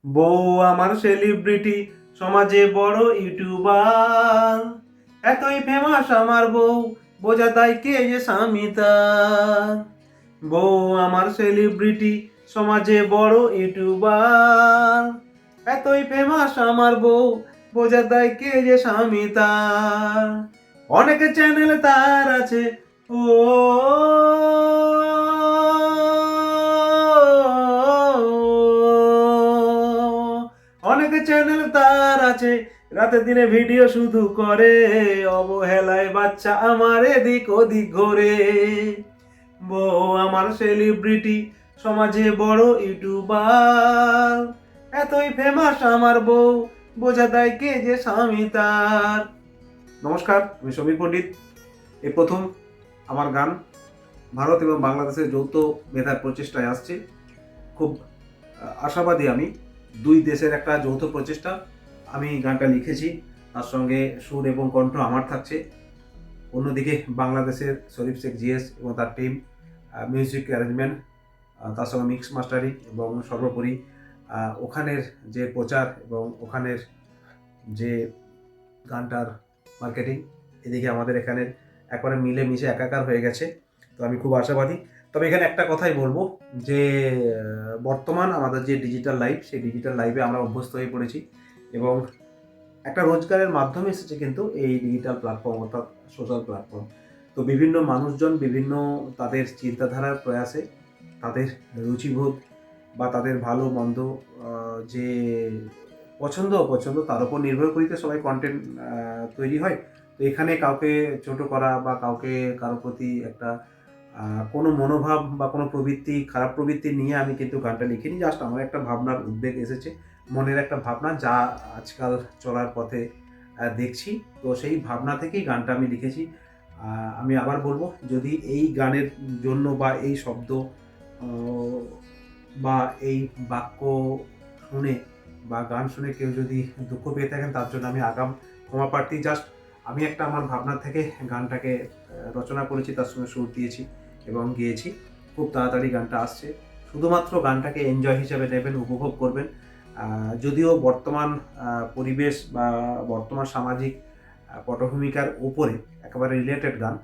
বউ আমার সেলিব্রিটি, সমাজে বড় ইউটিউবার, এতই ফেমাস আমার বউ, বোঝা দায় কে যে স্বামী তার। বউ আমার সেলিব্রিটি, সমাজে বড় ইউটিউবার, এতই ফেমাস আমার বউ, বোঝা দায় কে যে স্বামী তার। অনেক চ্যানেল তার আছে, ও অনেক চ্যানেল তার আছে, রাতে দিনে ভিডিও শুধু করে, অবহেলায় বাচ্চা আমার এদিক ওদিক ঘোরে। বউ আমার সেলিব্রিটি, সমাজে বড় ইউটিউবার, এতই ফেমাস আমার বউ, বোঝা দেয় কে যে স্বামী তার। নমস্কার, আমি সমীর পণ্ডিত। এই প্রথম আমার গান ভারত এবং বাংলাদেশের যৌথ মেধার প্রচেষ্টায় আসছে। খুব আশাবাদী আমি। দুই দেশের একটা যৌথ প্রচেষ্টা। আমি গানটা লিখেছি, তার সঙ্গে সুর এবং কণ্ঠ আমার থাকছে। অন্যদিকে বাংলাদেশের শরীফ শেখ জিএস এবং তার টিম, মিউজিক অ্যারেঞ্জমেন্ট, তার সঙ্গে মিক্স মাস্টারিং এবং সর্বোপরি ওখানের যে প্রচার এবং ওখানের যে গানটার মার্কেটিং, এদিকে আমাদের এখানে একবারে মিলেমিশে একাকার হয়ে গেছে। তো আমি খুব আশাবাদী। তবে এখানে একটা কথাই বলবো যে বর্তমান আমাদের যে ডিজিটাল লাইফ, সেই ডিজিটাল লাইফে আমরা অভ্যস্ত হয়ে পড়েছি এবং একটা রোজগারের মাধ্যম এসেছে কিন্তু এই ডিজিটাল প্ল্যাটফর্ম, অর্থাৎ সোশ্যাল প্ল্যাটফর্ম। তো বিভিন্ন মানুষজন বিভিন্ন তাদের চিন্তাধারার প্রয়াসে, তাদের রুচিবোধ বা তাদের ভালো মন্দ যে পছন্দ অপছন্দ, তার উপর নির্ভর করেই তো সবাই কন্টেন্ট তৈরি হয়। তো এখানে কাউকে ছোট করা বা কাউকে কারো প্রতি একটা কোনো মনোভাব বা কোনো প্রবৃত্তি, খারাপ প্রবৃত্তি নিয়ে আমি কিন্তু গানটা লিখিনি। জাস্ট আমার একটা ভাবনার উদ্বেগ এসেছে, মনের একটা ভাবনা যা আজকাল চলার পথে দেখছি। তো সেই ভাবনা থেকেই গানটা আমি লিখেছি। আমি আবার বলবো, যদি এই গানের জন্য বা এই শব্দ বা এই বাক্য শুনে বা গান শুনে কেউ যদি দুঃখ পেয়ে থাকেন, তার জন্য আমি আগাম ক্ষমা প্রার্থী। জাস্ট আমি একটা আমার ভাবনা থেকে গানটাকে রচনা করেছি, তার সঙ্গে সুর দিয়েছি এবং গেয়েছি। খুব তাড়াতাড়ি গানটা আসছে। শুধুমাত্র গানটাকে এনজয় হিসেবে নেবেন, উপভোগ করবেন। যদিও বর্তমান পরিবেশ বা বর্তমান সামাজিক পটভূমিকার উপরে একেবারে রিলেটেড গান,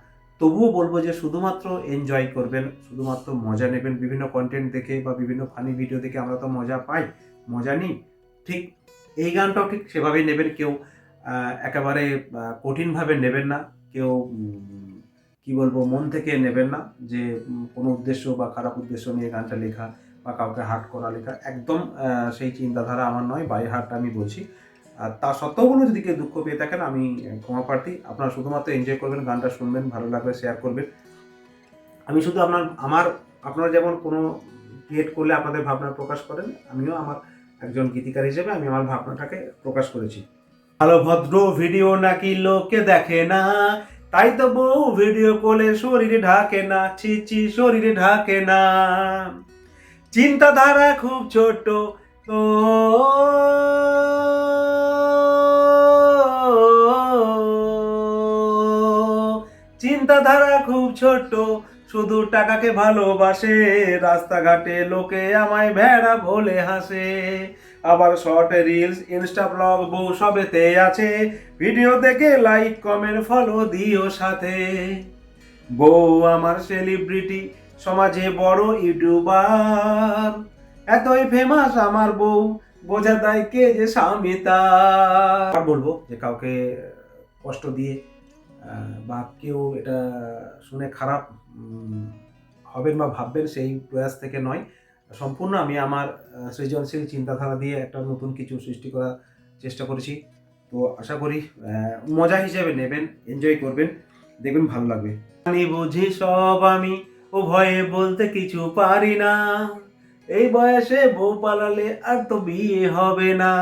তবুও বলবো যে শুধুমাত্র এনজয় করবেন, শুধুমাত্র মজা নেবেন। বিভিন্ন কন্টেন্ট দেখে বা বিভিন্ন ফানি ভিডিও দেখে আমরা তো মজা পাই, মজা নিই। ঠিক এই গানটাও ঠিক সেভাবেই নেবেন। কেউ একেবারে কঠিনভাবে নেবেন না, কেউ কি বলবো মন থেকে নেবেন না যে কোনো উদ্দেশ্য বা খারাপ উদ্দেশ্য নিয়ে গানটা লেখা বা কাউকে হার্ট করা লেখা। একদম সেই চিন্তাধারা আমার নয়, বাই হার্ট আমি বলছি। আর তা সত্ত্বেও কোনো যদি কেউ দুঃখ পেয়ে থাকেন, আমি ক্ষমা প্রার্থী। আপনারা শুধুমাত্র এনজয় করবেন, গানটা শুনবেন, ভালো লাগলে শেয়ার করবেন। আমি শুধু আপনারা যেমন কোনো ক্রিয়েট করলে আপনাদের ভাবনা প্রকাশ করেন, আমিও আমার একজন গীতিকার হিসেবে আমি আমার ভাবনাটাকে প্রকাশ করেছি। ভালো ভদ্র ভিডিও নাকি লোকে দেখে না, তাই তো বউ ভিডিও কলে শরীরে ঢাকে না, ছি ছি শরীরে ঢাকে না। চিন্তাধারা খুব ছোট, ও চিন্তাধারা খুব ছোট, শুধু টাকাকে ভালোবাসে, রাস্তাঘাটে লোকে আমায় ভেড়া বলে হাসে। আবার শর্ট রিলস, ইনস্টা ব্লগ, বউ সবেতে আছে, ভিডিও দেখে লাইক কমেন্ট ফলো দিও সাথে। বউ আমার সেলিব্রিটি, সমাজে বড় ইউটিউবার, এতই ফেমাস আমার বউ, বোঝা দেয় কে যে স্বামী তার। বলবো যে কাউকে কষ্ট দিয়ে বা কেউ এটা শুনে খারাপ হবেন বা ভাববেন সেই প্রয়াস থেকে নয়। সম্পূর্ণ আমি আমার সৃজনশীল চিন্তাধারা দিয়ে একটা নতুন কিছু সৃষ্টি করার চেষ্টা করেছি। তো আশা করি মজা হিসেবে নেবেন, এনজয় করবেন, দেখবেন ভালো লাগবে। জানি বুঝি সব আমি, ও ভয়ে বলতে কিছু পারি না, এই বয়সে বউ পালালে আর তো বিয়ে হবে না।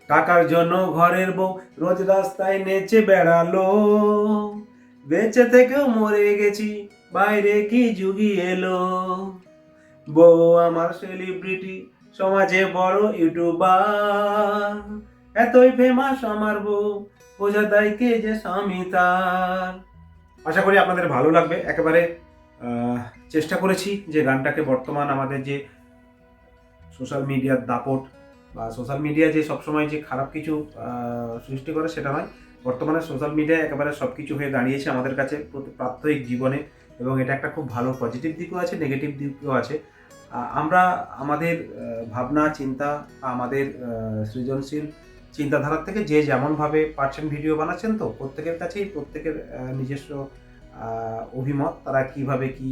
টাকার জন্য ঘরের বউ রোজ রাস্তায় নেচে বেড়ালো, বেঁচে থেকেও মরে গেছি, বাইরে কি যুগি এলো। বউ আমার সেলিব্রিটি, সমাজে বড় ইউটিউবার, এতই ফেমাস আমার বউ, বোঝা দেয় কে যে স্বামী তার। আশা করি আপনাদের ভালো লাগবে। একেবারে চেষ্টা করেছি যে গানটাকে বর্তমান আমাদের যে সোশ্যাল মিডিয়ার দাপট বা সোশ্যাল মিডিয়া যে সবসময় যে খারাপ কিছু সৃষ্টি করে সেটা নয়। বর্তমানে সোশ্যাল মিডিয়া একেবারে সব কিছু হয়ে দাঁড়িয়েছে আমাদের কাছে প্রাত্যহিক জীবনে, এবং এটা একটা খুব ভালো পজিটিভ দিকও আছে, নেগেটিভ দিকও আছে। আমরা আমাদের ভাবনা চিন্তা, আমাদের সৃজনশীল চিন্তাধারার থেকে যে যেমনভাবে পারছেন ভিডিও বানাচ্ছেন, তো প্রত্যেকের কাছেই প্রত্যেকের নিজস্ব অভিমত, তারা কীভাবে কী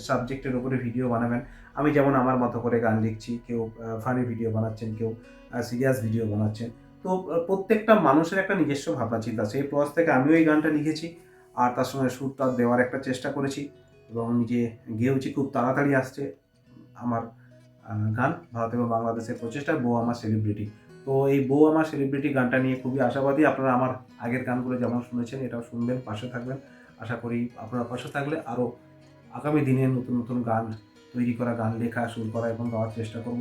সাবজেক্টের উপরে ভিডিও বানাবেন। আমি যেমন আমার মতো করে গান লিখছি, কেউ ফানি ভিডিও বানাচ্ছেন, কেউ সিরিয়াস ভিডিও বানাচ্ছেন। তো প্রত্যেকটা মানুষের একটা নিজস্ব ভাবনা চিন্তা। সেই প্রয়াস থেকে আমিও এই গানটা লিখেছি, আর তার সঙ্গে সুর তাল দেওয়ার একটা চেষ্টা করেছি এবং নিজে গেয়েওছি। খুব তাড়াতাড়ি আসছে আমার গান, ভারত এবং বাংলাদেশের প্রচেষ্টায়, বউ আমার সেলিব্রিটি। তো এই বউ আমার সেলিব্রিটি গানটা নিয়ে খুবই আশাবাদী। আপনারা আমার আগের গানগুলো যেমন শুনেছেন, এটাও শুনবেন, পাশে থাকবেন। আশা করি আপনারা পাশে থাকলে আরও আগামী দিনে নতুন নতুন গান তৈরি করা, গান লেখা, সুর করা এবং গাওয়ার চেষ্টা করব।